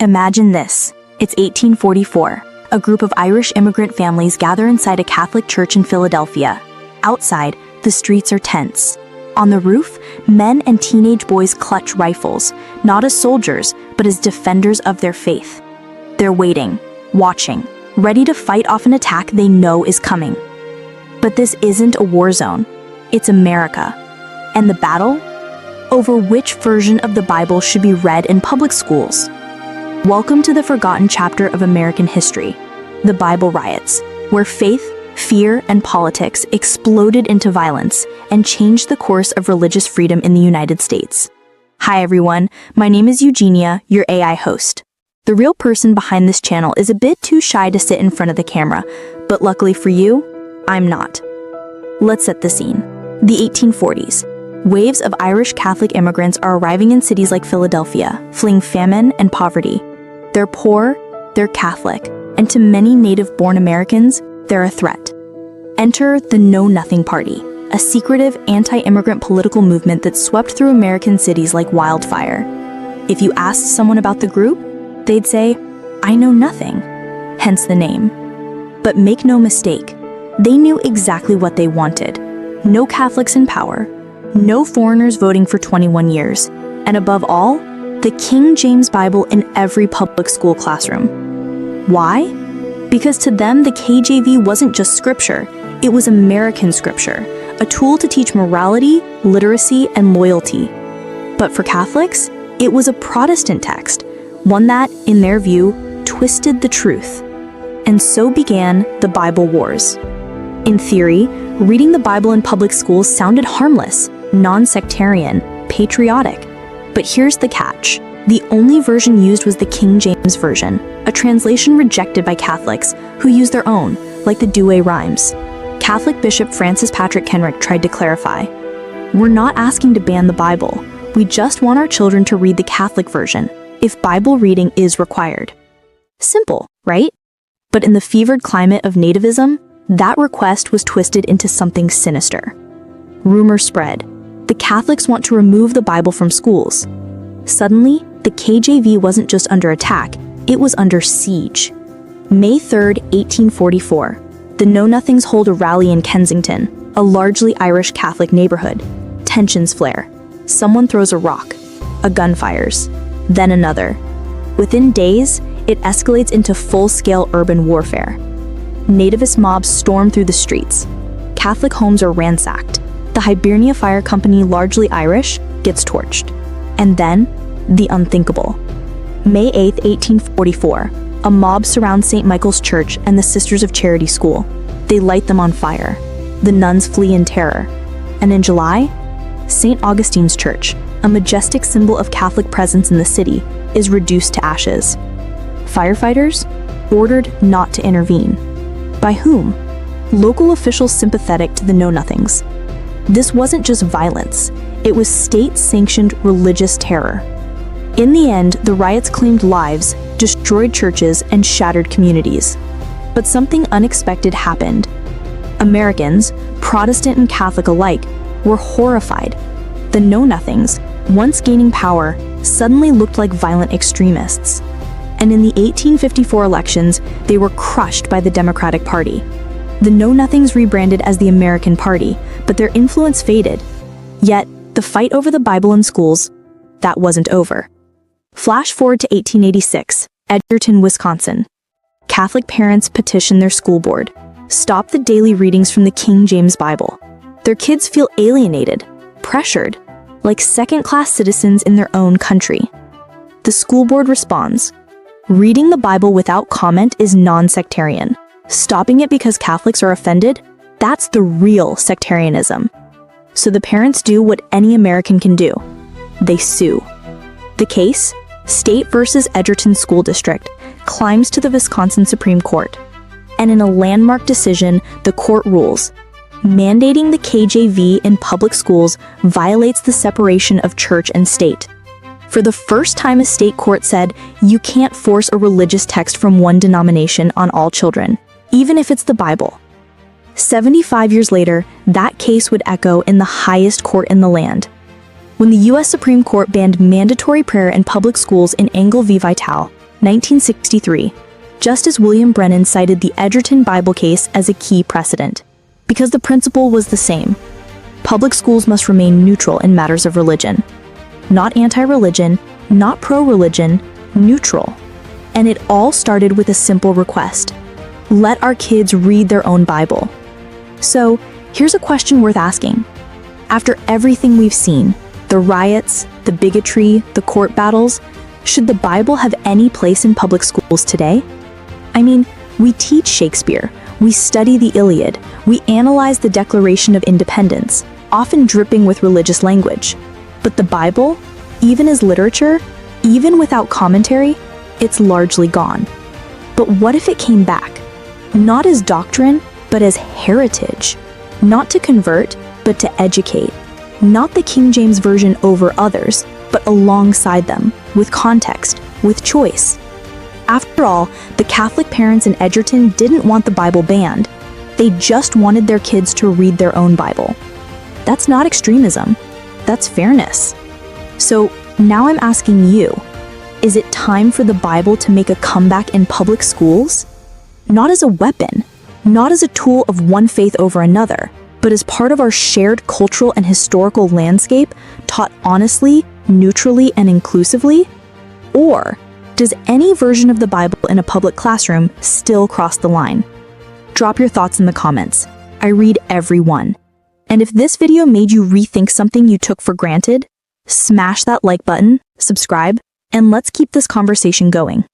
Imagine this. It's 1844. A group of Irish immigrant families gather inside a Catholic church in Philadelphia. Outside, the streets are tense. On the roof, men and teenage boys clutch rifles, not as soldiers, but as defenders of their faith. They're waiting, watching, ready to fight off an attack they know is coming. But this isn't a war zone. It's America. And the battle? Over which version of the Bible should be read in public schools? Welcome to the forgotten chapter of American history, the Bible Riots, where faith, fear, and politics exploded into violence and changed the course of religious freedom in the United States. Hi everyone, my name is Eugenia, your AI host. The real person behind this channel is a bit too shy to sit in front of the camera, but luckily for you, I'm not. Let's set the scene. The 1840s. Waves of Irish Catholic immigrants are arriving in cities like Philadelphia, fleeing famine and poverty. They're poor, they're Catholic, and to many native-born Americans, they're a threat. Enter the Know Nothing Party, a secretive anti-immigrant political movement that swept through American cities like wildfire. If you asked someone about the group, they'd say, "I know nothing," hence the name. But make no mistake, they knew exactly what they wanted. No Catholics in power, no foreigners voting for 21 years, and above all, the King James Bible in every public school classroom. Why? Because to them, the KJV wasn't just scripture, it was American scripture, a tool to teach morality, literacy, and loyalty. But for Catholics, it was a Protestant text, one that, in their view, twisted the truth. And so began the Bible Wars. In theory, reading the Bible in public schools sounded harmless, non-sectarian, patriotic. But here's the catch. The only version used was the King James Version, a translation rejected by Catholics who used their own, like the Douay-Rheims. Catholic Bishop Francis Patrick Kenrick tried to clarify, "We're not asking to ban the Bible. We just want our children to read the Catholic version, if Bible reading is required." Simple, right? But in the fevered climate of nativism, that request was twisted into something sinister. Rumor spread. The Catholics want to remove the Bible from schools. Suddenly, the KJV wasn't just under attack, it was under siege. May 3rd, 1844, the Know-Nothings hold a rally in Kensington, a largely Irish Catholic neighborhood. Tensions flare. Someone throws a rock. A gun fires. Then another. Within days, it escalates into full-scale urban warfare. Nativist mobs storm through the streets. Catholic homes are ransacked. The Hibernia Fire Company, largely Irish, gets torched. And then, the unthinkable. May 8, 1844, a mob surrounds St. Michael's Church and the Sisters of Charity School. They light them on fire. The nuns flee in terror. And in July, St. Augustine's Church, a majestic symbol of Catholic presence in the city, is reduced to ashes. Firefighters ordered not to intervene. By whom? Local officials sympathetic to the Know-Nothings. This wasn't just violence, it was state-sanctioned religious terror. In the end, the riots claimed lives, destroyed churches, and shattered communities. But something unexpected happened. Americans, Protestant and Catholic alike, were horrified. The Know-Nothings, once gaining power, suddenly looked like violent extremists. And in the 1854 elections, they were crushed by the Democratic Party. The Know-Nothings rebranded as the American Party, but their influence faded. Yet, the fight over the Bible in schools, that wasn't over. Flash forward to 1886, Edgerton, Wisconsin. Catholic parents petition their school board. Stop the daily readings from the King James Bible. Their kids feel alienated, pressured, like second-class citizens in their own country. The school board responds, "Reading the Bible without comment is non-sectarian. Stopping it because Catholics are offended? That's the real sectarianism." So the parents do what any American can do. They sue. The case, State versus Edgerton School District, climbs to the Wisconsin Supreme Court. And in a landmark decision, the court rules, mandating the KJV in public schools violates the separation of church and state. For the first time, a state court said, you can't force a religious text from one denomination on all children, even if it's the Bible. 75 years later, that case would echo in the highest court in the land. When the U.S. Supreme Court banned mandatory prayer in public schools in Engel v. Vitale, 1963. Justice William Brennan cited the Edgerton Bible Case as a key precedent, because the principle was the same. Public schools must remain neutral in matters of religion. Not anti-religion, not pro-religion, neutral. And it all started with a simple request: let our kids read their own Bible. So, here's a question worth asking. After everything we've seen, the riots, the bigotry, the court battles, should the Bible have any place in public schools today? I mean, we teach Shakespeare, we study the Iliad, we analyze the Declaration of Independence, often dripping with religious language. But the Bible, even as literature, even without commentary, it's largely gone. But what if it came back? Not as doctrine, but as heritage. Not to convert, but to educate. Not the King James Version over others, but alongside them, with context, with choice. After all, the Catholic parents in Edgerton didn't want the Bible banned. They just wanted their kids to read their own Bible. That's not extremism. That's fairness. So now I'm asking you, is it time for the Bible to make a comeback in public schools? Not as a weapon, not as a tool of one faith over another, but as part of our shared cultural and historical landscape, taught honestly, neutrally, and inclusively? Or does any version of the Bible in a public classroom still cross the line? Drop your thoughts in the comments. I read every one. And if this video made you rethink something you took for granted, smash that like button, subscribe, and let's keep this conversation going.